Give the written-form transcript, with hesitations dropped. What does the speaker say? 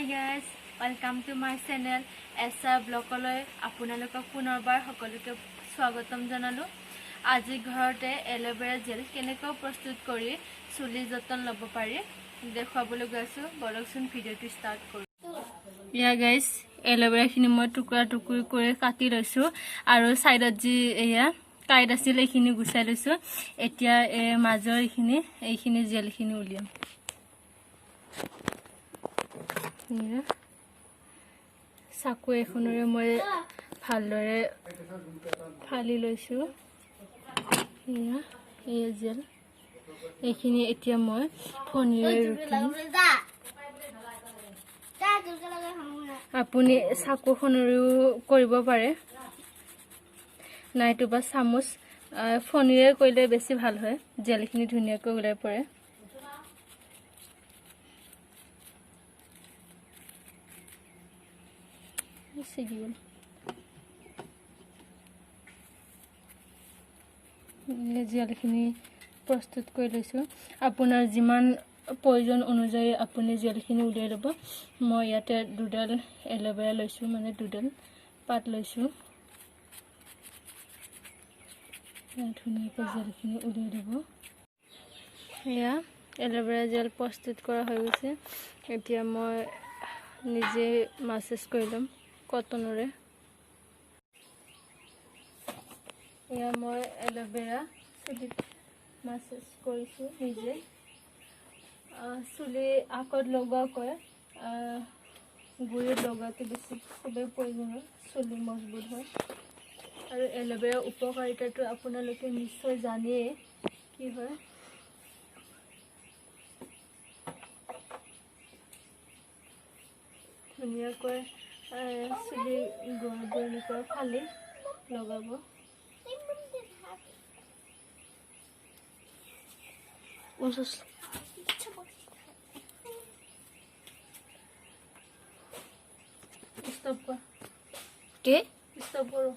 guys, welcome to my channel এছা ব্লগলৈ আপোনালোকক পুনৰবাৰ সকলোকে স্বাগতম জনালো। আজি ঘৰতে এল'ভেৰা জেল কেনেকৈ প্ৰস্তুত কৰি চুলি যতন ল'ব পাৰি দেখুৱাবলৈ গৈছো। বলকচোন ভিডিঅ'টো ষ্টাৰ্ট কৰো। ইয়া গাইস, এল'ভেৰা খিনি মই টুকুৰা টুকুৰি কৰি কাটি লৈছো আৰু সাইডত যি এয়া কাইট আছিল এইখিনি গুছাই লৈছো। এতিয়া মাজৰ এইখিনি জেল খিনি উলিয়াম। চাকু এখনৰে মই ভালদৰে ফালি লৈছো। এয়া জেল এইখিনি এতিয়া মই ফণীৰে ৰুকিম। আপুনি চাকুখনেৰেও কৰিব পাৰে, নাইটোবা চামুচ ফণীৰে কৰিলে বেছি ভাল হয়, জেলখিনি ধুনীয়াকৈ ওলাই পৰে। জেলখিনি প্ৰস্তুত কৰি লৈছো। আপোনাৰ যিমান প্ৰয়োজন অনুযায়ী আপুনি জেলখিনি উলিয়াই ল'ব। মই ইয়াতে দুডাল এল'ভেৰা লৈছো, মানে দুডাল পাত লৈছো। ধুনীয়াকৈ জেলখিনি উলিয়াই দিব। এয়া এল'ভেৰা জেল প্ৰস্তুত কৰা হৈ গৈছে। এতিয়া মই নিজে মাছাজ কৰি ল'ম কটনৰে। এয়া মই এল'ভেৰা চুলিত মাছাজ কৰিছো নিজে। চুলি আগত লগোৱাকৈ গুৰিত লগোৱাটো বেছি খুবেই প্ৰয়োজনীয়, চুলি মজবুত হয়। আৰু এল'ভেৰা উপকাৰিতাটো আপোনালোকে নিশ্চয় জানেই কি হয়। ধুনীয়াকৈ চুলি এনেকৈ ফালি লগাব। স্টপ কৰ। কে স্টপ কৰো।